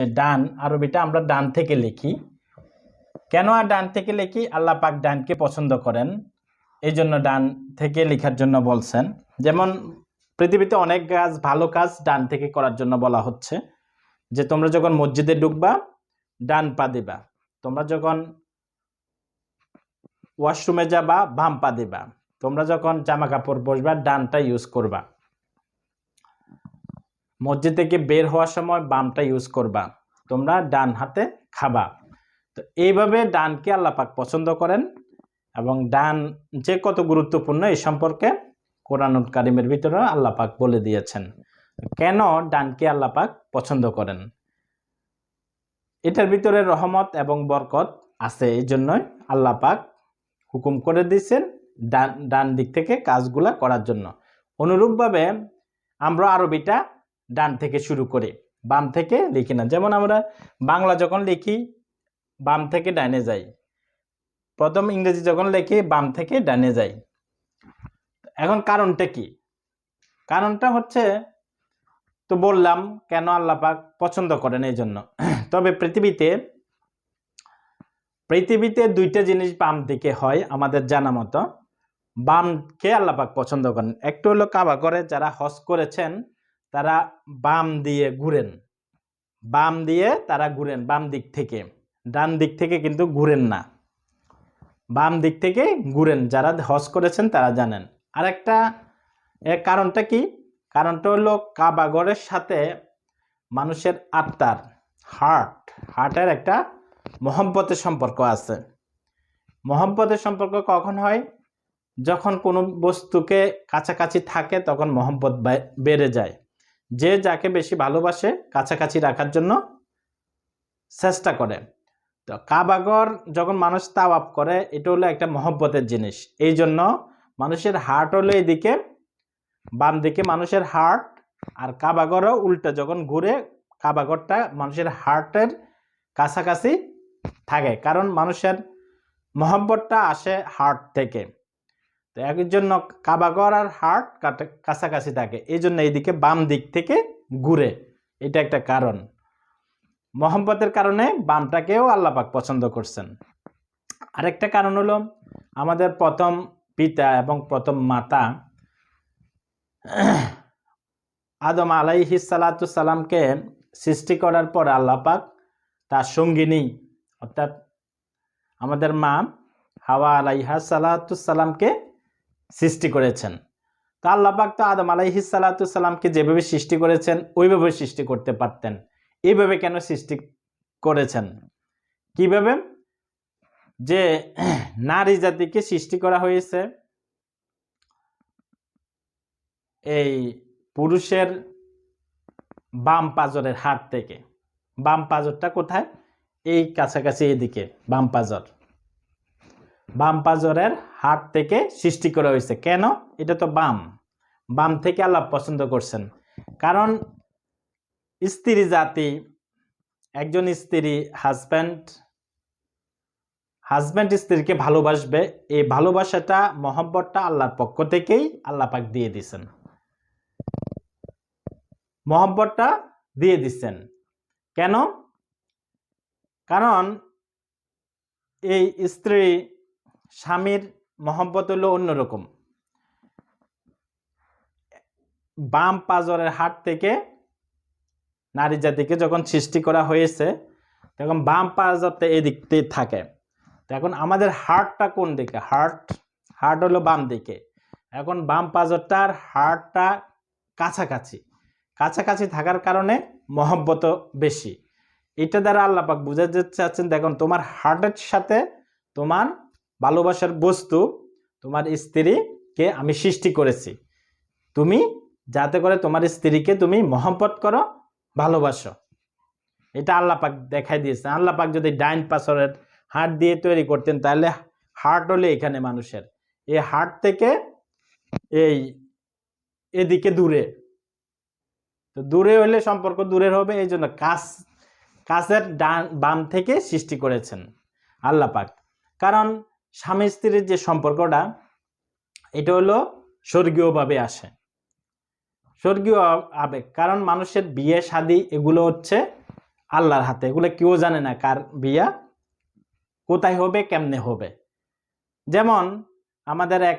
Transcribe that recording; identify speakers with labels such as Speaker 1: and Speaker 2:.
Speaker 1: ডান আরবিটা আমরা ডান থেকে লিখি। কেন আর ডান থেকে লিখি? আল্লাহ পাক ডানকে পছন্দ করেন, এই জন্য ডান থেকে লেখার জন্য বলছেন। যেমন পৃথিবীতে অনেক কাজ, ভালো কাজ ডান থেকে করার জন্য বলা হচ্ছে, যে তোমরা যখন মসজিদে ঢুকবা ডান পা দিবা, তোমরা যখন ওয়াশরুমে যাবা বাম পা দিবা, তোমরা যখন জামা কাপড় পরবা ডানটা ইউজ করবা, মসজিদ থেকে বের হওয়ার সময় বামটা ইউজ করবা, তোমরা ডান হাতে খাবা। তো এইভাবে ডানকে আল্লাহ পাক পছন্দ করেন, এবং ডান যে কত গুরুত্বপূর্ণ এই সম্পর্কে কোরআনুল কারীমের ভিতরে আল্লাহ পাক বলে দিয়েছেন। কেন ডানকে আল্লাহ পাক পছন্দ করেন? এটার ভিতরে রহমত এবং বরকত আছে, এই জন্যই আল্লাহ পাক হুকুম করে দিয়েছেন ডান দিক থেকে কাজগুলা করার জন্য। অনুরূপভাবে আমরা আরবিটা ডান থেকে শুরু করি, বাম থেকে লিখি না। যেমন আমরা বাংলা যখন লিখি বাম থেকে ডানে যাই, প্রথম ইংরেজি যখন লিখি বাম থেকে ডানে যাই। এখন কারণটা কি? কারণটা হচ্ছে তো বললাম কেন আল্লাহ পাক পছন্দ করেন এই জন্য। তবে পৃথিবীতে দুইটা জিনিস বাম দিকে হয় আমাদের জানা মতো। বামকে আল্লাহ পাক পছন্দ করেন। একটু হলো কাবা ঘরে যারা হজ করেছেন তারা বাম দিয়ে ঘুরেন, বাম দিয়ে তারা ঘুরেন, বাম দিক থেকে, ডান দিক থেকে কিন্তু ঘুরেন না, বাম দিক থেকে ঘুরেন। যারা হজ করেছেন তারা জানেন। আরেকটা এর কারণটা কি? কারণটা হলো কাবা ঘরের সাথে মানুষের আত্মার হার্টের একটা মহব্বতের সম্পর্ক আছে। মহব্বতের সম্পর্ক কখন হয়? যখন কোনো বস্তুকে কাছাকাছি থাকে তখন মহব্বত বেড়ে যায়। যে যাকে বেশি ভালোবাসে কাছাকাছি রাখার জন্য চেষ্টা করে। তো কাবাঘর যখন মানুষ তাওয়াফ করে এটা হলো একটা মহব্বতের জিনিস। এই জন্য মানুষের হার্ট হলো এদিকে, বাম দিকে মানুষের হার্ট, আর কাবাঘরও উল্টা যখন ঘুরে কাবাঘরটা মানুষের হার্টের কাছাকাছি থাকে, কারণ মানুষের মহব্বতটা আসে হার্ট থেকে। তো এর জন্য কাবাঘর আর হার্ট কাছাকাছি থাকে, এই জন্য এইদিকে বাম দিক থেকে ঘুরে, এটা একটা কারণ। মহব্বতের কারণে বামটাকেও আল্লাহ পাক পছন্দ করছেন। আরেকটা কারণ হলো আমাদের প্রথম পিতা এবং প্রথম মাতা আদম আলাইহিস সালাতু সালামকে সৃষ্টি করার পর আল্লাহ পাক তার সঙ্গিনী অর্থাৎ আমাদের মা হাওয়া আলাইহিস সালাতু সালামকে সৃষ্টি করেছেন। তো আল্লাহ পাক তো আদম আলাইহিস সালাতু সালামকে যেভাবে সৃষ্টি করেছেন ওইভাবে সৃষ্টি করতে পারতেন। এইভাবে কেন সৃষ্টি করেছেন? কিভাবে? যে নারী জাতিকে সৃষ্টি করা হয়েছে এই পুরুষের বাম পাজরের হাত থেকে। বাম পাজরটা কোথায়? এই কাছাকাছি এদিকে বাম পাজর, বাম পাজরের হাত থেকে সৃষ্টি করা হয়েছে। কেন? এটা তো বাম থেকে আল্লাহ পছন্দ করছেন। কারণ স্ত্রী জাতি, একজন স্ত্রী হাজব্যান্ড স্ত্রীকে ভালোবাসবে, এই ভালোবাসাটা মহব্বতটা আল্লাহর পক্ষ থেকেই আল্লাহ পাক দিয়ে দিছেন, মহব্বতটা দিয়ে দিচ্ছেন। কেন? কারণ এই স্ত্রী স্বামীর মহব্বত হলো অন্যরকম। বাম পাজরের হাত থেকে নারী জাতিকে যখন সৃষ্টি করা হয়েছে তখন বাম পাজরটা এদিকে থাকে। এখন আমাদের হার্টটা কোন দিকে? হার্ট হলো বাম দিকে। এখন বাম পাজরটার হার্টটা কাছাকাছি থাকার কারণে মহব্বত বেশি। এটা দ্বারা আল্লাহ পাক বুঝাতে চাচ্ছেন, দেখুন তোমার হার্টের সাথে তোমার ভালোবাসার বস্তু তোমার স্ত্রীকে আমি সৃষ্টি করেছি, তুমি যাতে করে তোমার স্ত্রীকে তুমি মহব্বত করো, ভালোবাসো। এটা আল্লাহ পাক দেখাই দিয়েছে। আল্লাহ পাক যদি ডাইন পাশরের হার্ট দিয়ে তৈরি করতেন তাহলে হার্ট হলে এখানে মানুষের, এই হার্ট থেকে এদিকে দূরে, তো দূরে হলে সম্পর্ক দূরের হবে। এই জন্য কাছের বাম থেকে সৃষ্টি করেছেন আল্লাহ পাক। কারণ স্বামী স্ত্রীর যে সম্পর্কটা এটা হলো স্বর্গীয়ভাবে আসে, স্বর্গীয় আবেগ। কারণ মানুষের বিয়ে শাদী এগুলো হচ্ছে আল্লাহর হাতে, এগুলো কেউ জানে না কার বিয়া কোথায় হবে কেমনে হবে। যেমন আমাদের এক